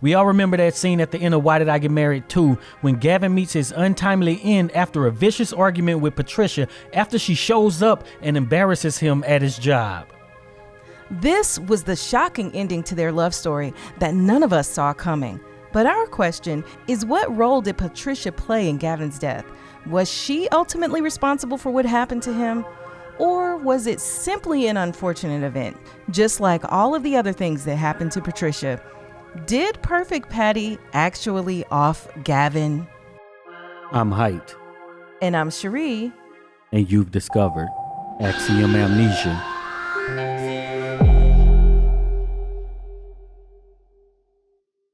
We all remember that scene at the end of Why Did I Get Married 2 when Gavin meets his untimely end after a vicious argument with Patricia after she shows up and embarrasses him at his job. This was the shocking ending to their love story that none of us saw coming. But our question is, what role did Patricia play in Gavin's death? Was she ultimately responsible for what happened to him? Or was it simply an unfortunate event, just like all of the other things that happened to Patricia? Did Perfect Patty actually off Gavin? I'm Heit. And I'm Cheri. And you've discovered Axiom Amnesia.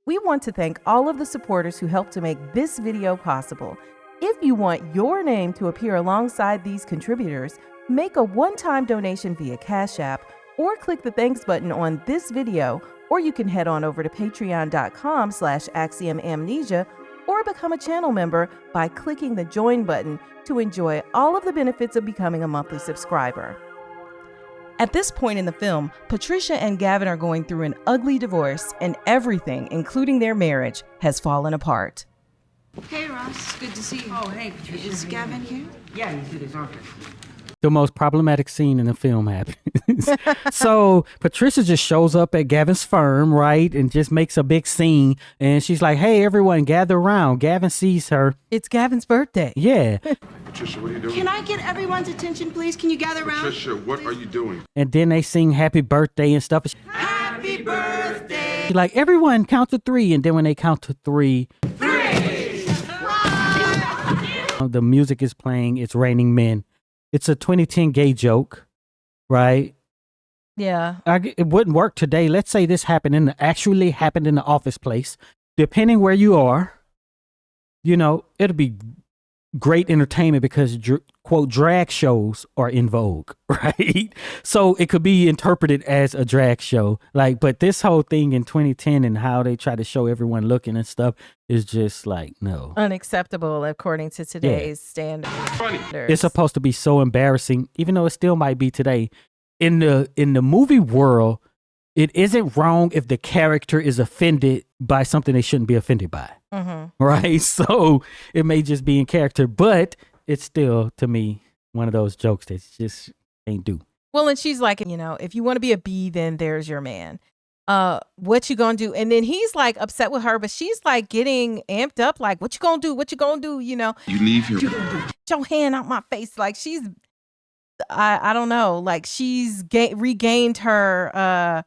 We want to thank all of the supporters who helped to make this video possible. If you want your name to appear alongside these contributors, make a one-time donation via Cash App or click the thanks button on this video, or you can head on over to patreon.com/axiomamnesia or become a channel member by clicking the join button to enjoy all of the benefits of becoming a monthly subscriber. At this point in the film, Patricia and Gavin are going through an ugly divorce, and everything, including their marriage, has fallen apart. Hey, Ross. Good to see you. Oh, hey, Patricia. Is Gavin here? Yeah, he's at his office. The most problematic scene in the film happens. So Patricia just shows up at Gavin's firm, right? And just makes a big scene. And she's like, hey, everyone, gather around. Gavin sees her. It's Gavin's birthday. Yeah. Patricia, what are you doing? Can I get everyone's attention, please? Can you gather around? Patricia, what are you doing? And then they sing happy birthday and stuff. Happy birthday! She's like, everyone count to three. And then when they count to three, the music is playing. It's raining men. It's a 2010 gay joke, right? Yeah. It wouldn't work today. Let's say this actually happened in the office place. Depending where you are, it'll be great entertainment because, quote, drag shows are in vogue, right? So it could be interpreted as a drag show. But this whole thing in 2010 and how they try to show everyone looking and stuff is just no. Unacceptable according to today's standards. It's supposed to be so embarrassing, even though it still might be today. In the movie world, it isn't wrong if the character is offended by something they shouldn't be offended by. Mm-hmm. Right? So it may just be in character, but it's still, to me, one of those jokes that just ain't do. Well, and she's like, if you want to be a bee, then there's your man. What you gonna do? And then he's like upset with her, but she's like getting amped up, like, what you gonna do? What you gonna do? You leave here. Get your hand out my face. Like she's, I don't know, like she's regained her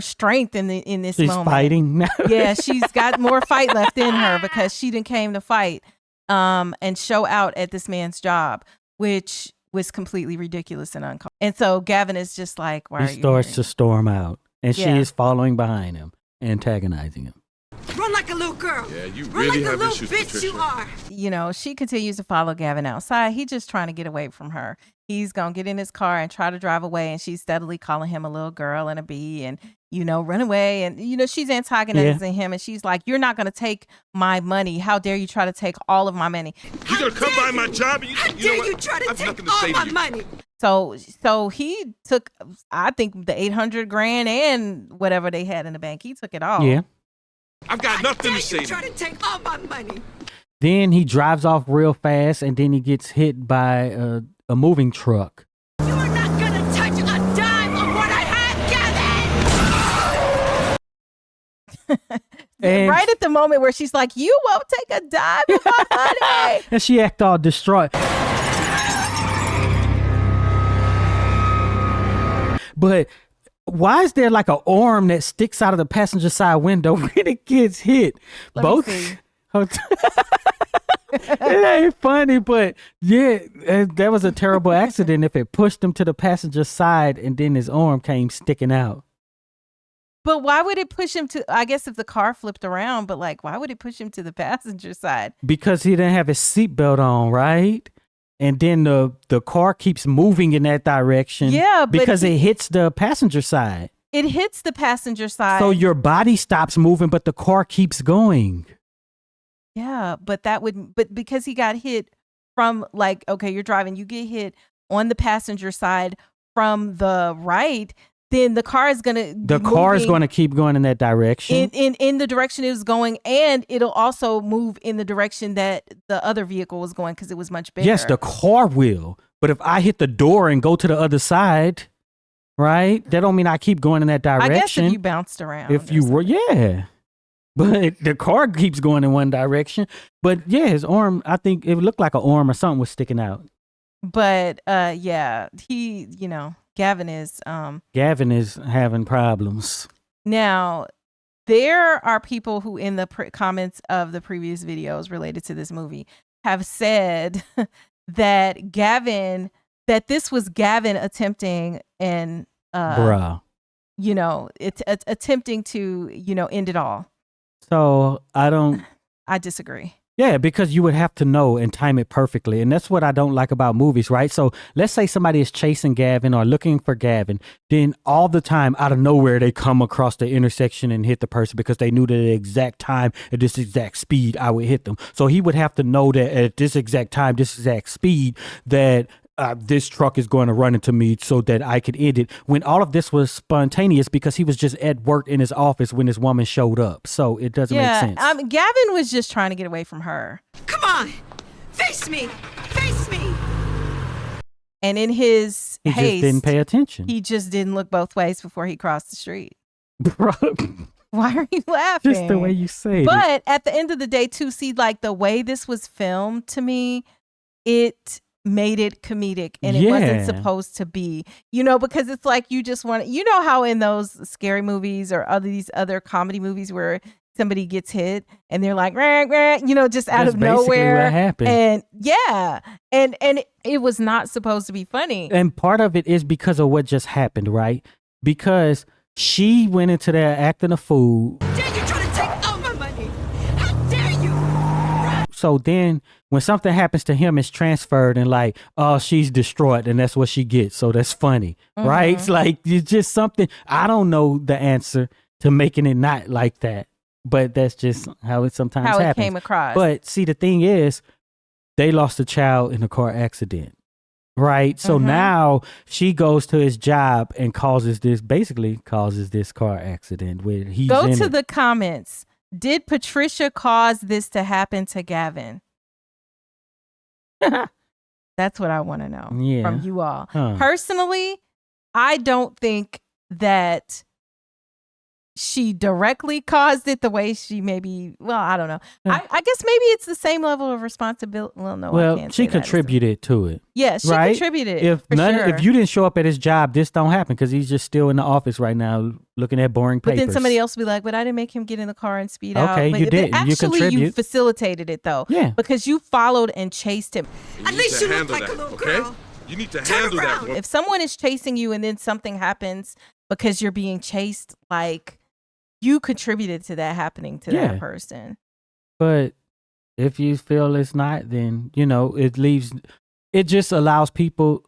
strength in this she's moment. Fighting now. Yeah, she's got more fight left in her because she didn't came to fight and show out at this man's job, which was completely ridiculous and uncalled. And so Gavin is just like, why are you He starts to storm out, and Yeah. she is following behind him, antagonizing him. Run like a little girl. Yeah, you Run really like have the little issues, bitch Patricia. you are. She continues to follow Gavin outside. He's just trying to get away from her. He's going to get in his car and try to drive away. And she's steadily calling him a little girl and a bee and, run away. And, she's antagonizing him. And she's like, you're not going to take my money. How dare you try to take all of my money? You gonna come by my job? And How dare you try to take all my money? So he took, I think, the $800,000 and whatever they had in the bank. He took it all. Yeah. I've got nothing to say. You try to take all my money. Then he drives off real fast, and then he gets hit by a moving truck. You are not gonna touch a dime of what I have, Gavin. And, right at the moment where she's like, you won't take a dime of my money. and she act all distraught. But why is there like an arm that sticks out of the passenger side window when it gets hit? Let me Both. see. It ain't funny, but yeah, that was a terrible accident if it pushed him to the passenger side and then his arm came sticking out. But why would it push him to, I guess if the car flipped around, but why would it push him to the passenger side? Because he didn't have his seatbelt on, right? And then the car keeps moving in that direction. Yeah, but because it hits the passenger side. It hits the passenger side. So your body stops moving, but the car keeps going. Yeah, but because he got hit from you're driving, you get hit on the passenger side from the right, then the car is gonna keep going in that direction. In the direction it was going, and it'll also move in the direction that the other vehicle was going because it was much bigger. Yes, the car will. But if I hit the door and go to the other side, right? That don't mean I keep going in that direction. I guess if you bounced around. If you were, yeah. But the car keeps going in one direction. But yeah, his arm, I think it looked like an arm or something was sticking out. But yeah, Gavin is having problems. Now, there are people who in the comments of the previous videos related to this movie have said that this was Gavin attempting and attempting to end it all. So I disagree. Yeah, because you would have to know and time it perfectly. And that's what I don't like about movies, right? So let's say somebody is chasing Gavin or looking for Gavin. Then all the time, out of nowhere, they come across the intersection and hit the person because they knew that at the exact time, at this exact speed, I would hit them. So he would have to know that at this exact time, this exact speed, that this truck is going to run into me so that I could end it. When all of this was spontaneous because he was just at work in his office when this woman showed up. So it doesn't make sense. Gavin was just trying to get away from her. Come on, face me, face me. And in his haste, just didn't pay attention. He just didn't look both ways before he crossed the street. Bro. Why are you laughing? Just the way you say it. But at the end of the day, too, see, like the way this was filmed to me, it made it comedic and it wasn't supposed to be, because it's like you just want to, how in those scary movies or these other comedy movies where somebody gets hit and they're like, rah, rah, just out That's of nowhere. What happened. And and it was not supposed to be funny. And part of it is because of what just happened, right? Because she went into there acting a fool. Dare you try to take all my money? How dare you? So then when something happens to him, it's transferred and like, oh, she's distraught and that's what she gets. So that's funny, right? It's like, it's just something, I don't know the answer to making it not like that, but that's just how it sometimes happens. How it came across. But see, the thing is, they lost a child in a car accident, right? So now she goes to his job and causes this car accident where he's Go to the comments. Did Patricia cause this to happen to Gavin? That's what I want to know from you all. Personally, I don't think that she directly caused it the way she maybe, I don't know. I guess maybe it's the same level of responsibility. Well, no, I can't she say contributed to it. Yes, she contributed. If you didn't show up at his job, this don't happen because he's just still in the office right now looking at boring papers. But then somebody else will be like, but I didn't make him get in the car and speed out. Okay, but you did. Actually, you you facilitated it though. Yeah. Because you followed and chased him. At least you look like a little girl. You need to handle that. If someone is chasing you and then something happens because you're being chased, like, you contributed to that happening to that person. But if you feel it's not, then, it just allows people,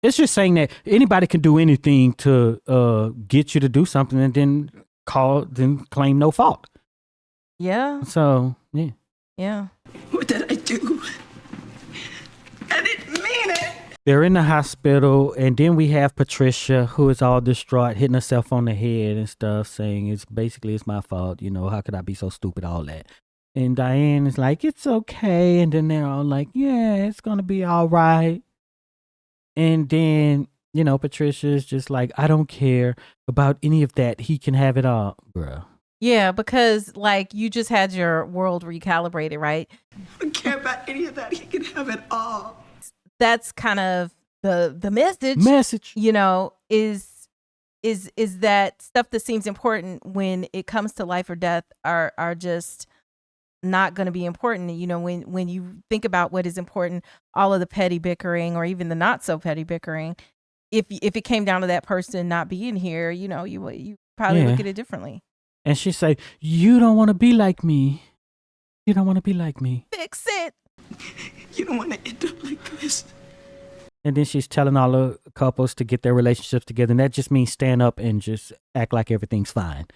it's just saying that anybody can do anything to get you to do something and then claim no fault. Yeah. So, yeah. Yeah. What did I do? I didn't mean it. They're in the hospital, and then we have Patricia, who is all distraught, hitting herself on the head and stuff, saying it's my fault. How could I be so stupid? All that. And Diane is like, it's okay. And then they're all like, yeah, it's going to be all right. And then, Patricia is just like, I don't care about any of that. He can have it all, bruh. Yeah, because like you just had your world recalibrated, right? I don't care about any of that. He can have it all. That's kind of the message. Is that stuff that seems important when it comes to life or death are just not going to be important. When you think about what is important, all of the petty bickering or even the not so petty bickering, if it came down to that person not being here, you probably look at it differently. And she say, you don't want to be like me. You don't want to be like me. Fix it. You don't want to end up like this. And then she's telling all the couples to get their relationships together. And that just means stand up and just act like everything's fine.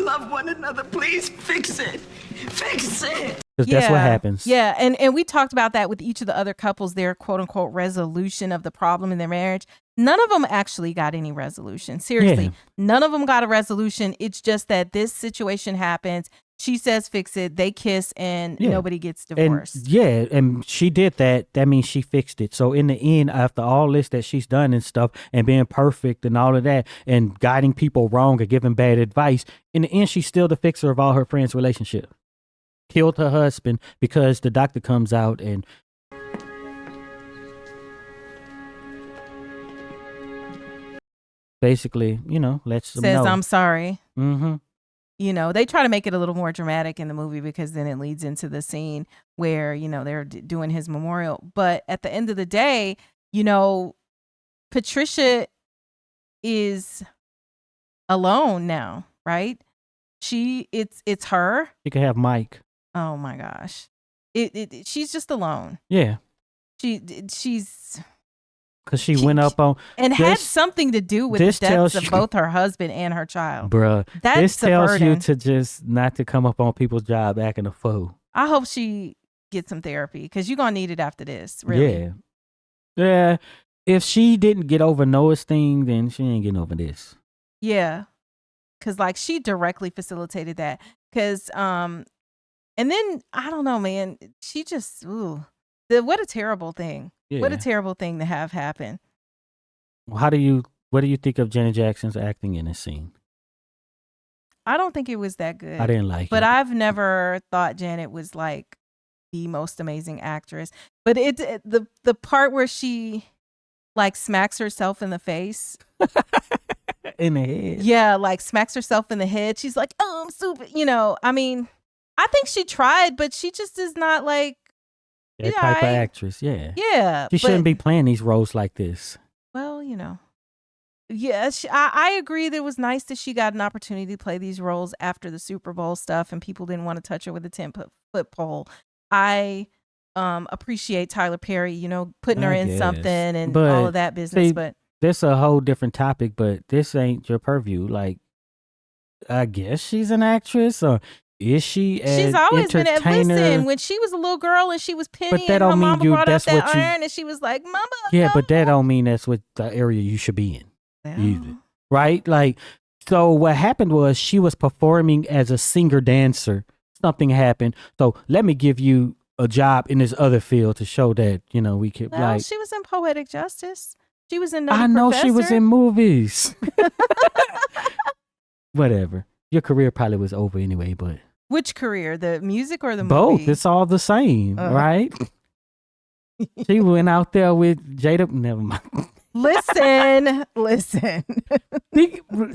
love one another. Please fix it. Fix it. Because that's what happens. Yeah, and we talked about that with each of the other couples, their quote unquote resolution of the problem in their marriage. None of them actually got any resolution. Seriously, none of them got a resolution. It's just that this situation happens. She says fix it. They kiss and nobody gets divorced. And she did that. That means she fixed it. So in the end, after all this that she's done and stuff and being perfect and all of that and guiding people wrong or giving bad advice, in the end, she's still the fixer of all her friends' relationship. Killed her husband because the doctor comes out and basically, lets them know. Says, I'm sorry. Mm-hmm. They try to make it a little more dramatic in the movie because then it leads into the scene where, they're doing his memorial. But at the end of the day, Patricia is alone now, right? It's her. You can have Mike. Oh my gosh. She's just alone. Yeah. She's because she went up on and had something to do with the deaths of both her husband and her child. Bruh, That's this tells burden. you to just not to come up on people's job acting a fool. I hope she gets some therapy because you're gonna need it after this. Really. Yeah. If she didn't get over Noah's thing, then she ain't getting over this. Yeah. Cause like she directly facilitated that. Cause and then I don't know, man. She just what a terrible thing. Yeah. What a terrible thing to have happen. What do you think of Janet Jackson's acting in this scene? I don't think it was that good. I didn't like it. But I've never thought Janet was like the most amazing actress. But the part where she like smacks herself in the face. In the head. Yeah, like smacks herself in the head. She's like, oh, I'm stupid. I mean, I think she tried, but she just is not like that type of actress. Yeah. Yeah. She shouldn't be playing these roles like this. Well, yeah, I agree that it was nice that she got an opportunity to play these roles after the Super Bowl stuff and people didn't want to touch her with a 10-foot pole. I appreciate Tyler Perry, putting her in something and all of that business. But this a whole different topic, but this ain't your purview. Like, I guess she's an actress, or is she? She's always been at listen. When she was a little girl and she was penny, and her mama brought up that iron, and she was like, "Mama." Yeah, no. But that don't mean that's what the area you should be in, either. Right? Like, so what happened was she was performing as a singer dancer. Something happened, so let me give you a job in this other field to show that we could. Well, like, she was in Poetic Justice. She was in. I know she was in movies. Whatever. Your career probably was over anyway, but which career? The music or the both? movie? It's all the same, right? She went out there with Jada. Never mind. Listen.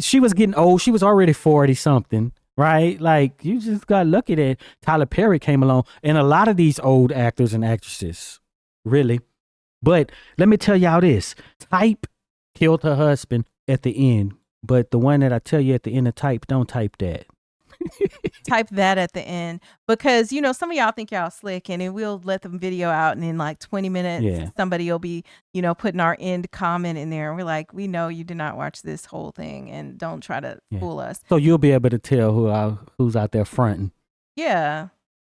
She was getting old. She was already 40 something, right? Like, you just got lucky that Tyler Perry came along, and a lot of these old actors and actresses, really. But let me tell y'all this: Type killed her husband at the end. But the one that I tell you at the end of Type, don't type that. Type that at the end. Because, some of y'all think y'all slick, and then we'll let the video out, and in like 20 minutes, somebody will be, putting our end comment in there. And we're like, we know you did not watch this whole thing, and don't try to fool us. So you'll be able to tell who's out there fronting. Yeah.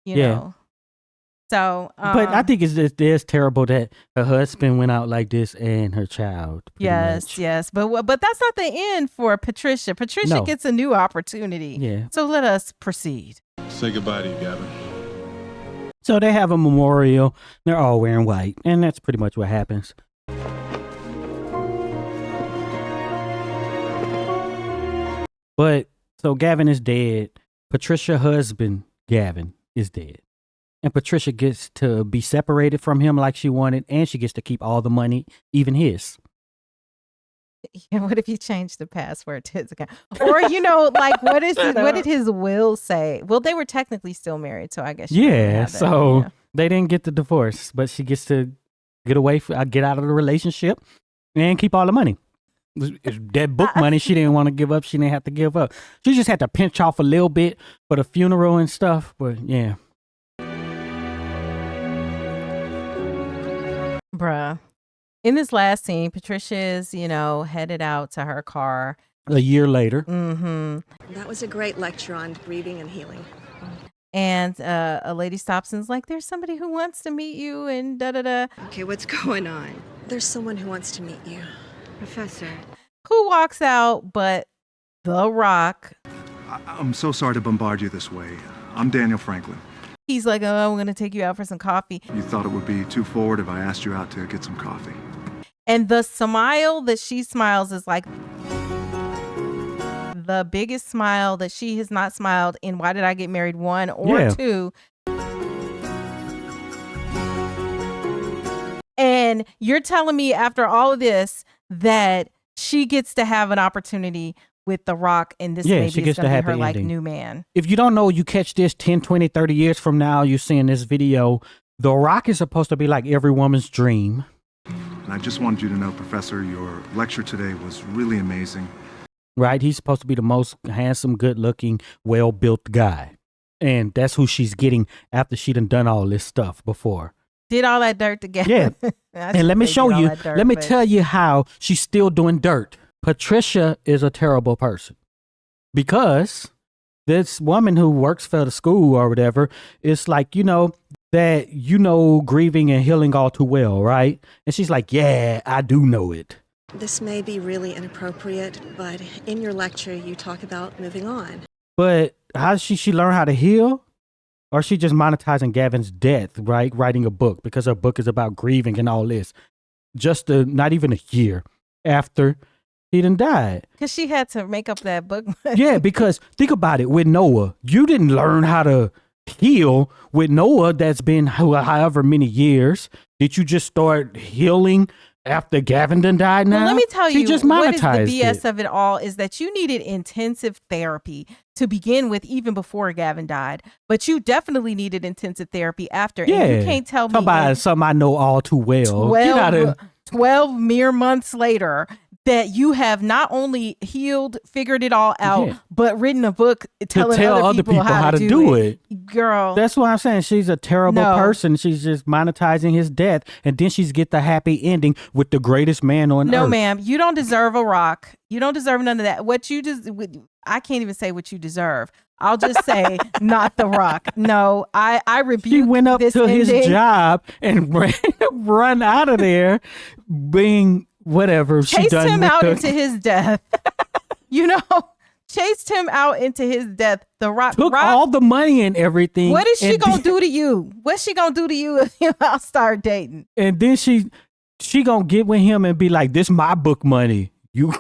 You know. So, but I think it's terrible that her husband went out like this and her child. Yes, but that's not the end for Patricia. Patricia gets a new opportunity. Yeah. So let us proceed. Say goodbye to you, Gavin. So they have a memorial. They're all wearing white, and that's pretty much what happens. But so Gavin is dead. Patricia's husband, Gavin, is dead. And Patricia gets to be separated from him like she wanted, and she gets to keep all the money, even his. Yeah, what if you change the password to his account? Or, like, what did his will say? Well, they were technically still married, so I guess. They didn't get the divorce, but she gets to get out of the relationship and keep all the money. That book money she didn't want to give up, she didn't have to give up. She just had to pinch off a little bit for the funeral and stuff, but yeah. Bruh. In this last scene, Patricia is, headed out to her car a year later. Mm-hmm. That was a great lecture on grieving and healing. And a lady stops and is like, there's somebody who wants to meet you and da-da-da. Okay, what's going on? There's someone who wants to meet you. Professor. Who walks out but The Rock? I'm so sorry to bombard you this way. I'm Daniel Franklin. He's like, oh, I'm going to take you out for some coffee. You thought it would be too forward if I asked you out to get some coffee. And the smile that she smiles is like the biggest smile that she has not smiled in Why Did I Get Married 1 or 2. And you're telling me after all of this that she gets to have an opportunity with The Rock, and this maybe is going to be her like new man. If you don't know, you catch this 10, 20, 30 years from now, you're seeing this video. The Rock is supposed to be like every woman's dream. And I just wanted you to know, Professor, your lecture today was really amazing. Right? He's supposed to be the most handsome, good-looking, well-built guy. And that's who she's getting after she done all this stuff before. Did all that dirt together. Yeah. And let me show you, tell you how she's still doing dirt. Patricia is a terrible person because this woman who works for the school or whatever is like, that grieving and healing all too well, right? And she's like, yeah, I do know it. This may be really inappropriate, but in your lecture, you talk about moving on. But how does she learn how to heal? Or is she just monetizing Gavin's death, right? Writing a book because her book is about grieving and all this. Just not even a year after he done died. Because she had to make up that book. Yeah, because think about it. With Noah, you didn't learn how to heal with Noah. That's been however many years. Did you just start healing after Gavin done died now? Well, let me tell you, just what is the monetized BS of it all is that you needed intensive therapy to begin with, even before Gavin died. But you definitely needed intensive therapy after. Yeah. And you can't tell me. About something I know all too well. 12 mere months later that you have not only healed, figured it all out, but written a book telling other people how to do it. Girl. That's what I'm saying. She's a terrible person. She's just monetizing his death. And then she's get the happy ending with the greatest man on earth. No, ma'am. You don't deserve a rock. You don't deserve none of that. What you just, I can't even say what you deserve. I'll just say not The Rock. No, I rebuke. She went up this to ending. his job and run out of there being whatever chased him out into his death. Chased him out into his death. The Rock took all the money and everything. What is she gonna do to you? What's she gonna do to you if y'all start dating? And then she gonna get with him and be like, "This my book money." You.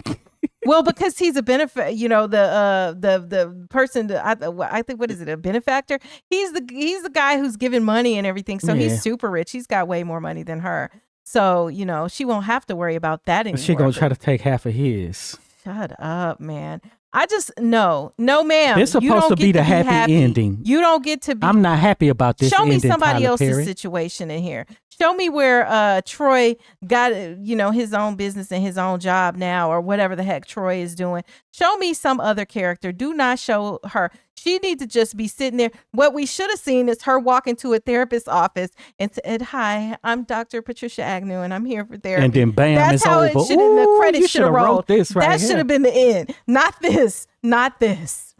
Well, because he's a benefit, the person. I think what is it? A benefactor. He's the guy who's giving money and everything. So he's super rich. He's got way more money than her. So she won't have to worry about that anymore. She gonna try to take half of his. Shut up, man. I just no, ma'am. It's supposed to be the happy ending. You don't get to be. I'm not happy about this. Show me ending, somebody Tyler else's Perry. situation in here. Show me where Troy got his own business and his own job now, or whatever the heck Troy is doing. Show me some other character. Do not show her. She needs to just be sitting there. What we should have seen is her walk into a therapist's office and said, "Hi, I'm Dr. Patricia Agnew, and I'm here for therapy." And then bam, that's it's how over. The credits should have rolled. This right that should have been the end. Not this. Not this.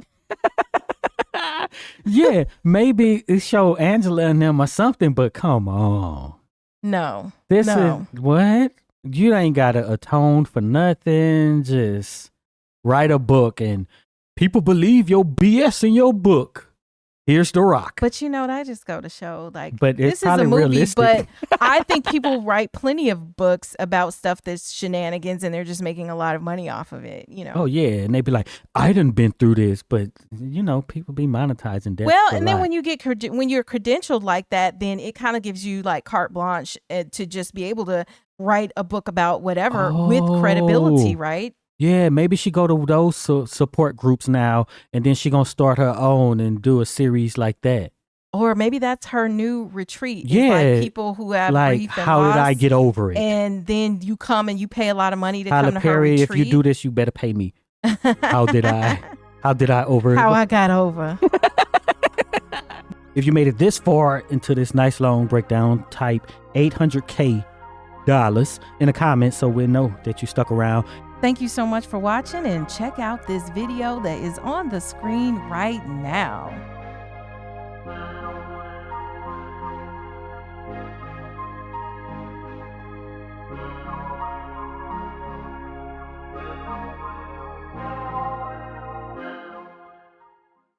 Yeah, maybe it show Angela and them or something, but come on. No. This is what? You ain't gotta atone for nothing. Just write a book and people believe your BS in your book. Here's The Rock. But that just go to show, like, but this is a movie, realistic. But I think people write plenty of books about stuff that's shenanigans and they're just making a lot of money off of it, Oh, yeah. And they be like, I done been through this, but, people be monetizing that. Well, and then when you're credentialed like that, then it kind of gives you like carte blanche to just be able to write a book about whatever with credibility, right? Yeah, maybe she go to those support groups now, and then she gonna start her own and do a series like that. Or maybe that's her new retreat. Yeah, like people who have like grief and how loss, did I get over it? And then you come and you pay a lot of money to Tyler come to Perry, her retreat. if you do this, you better pay me. How did I over it? How I got over. If you made it this far into this nice long breakdown, type $800K in the comments so we'll know that you stuck around. Thank you so much for watching, and check out this video that is on the screen right now.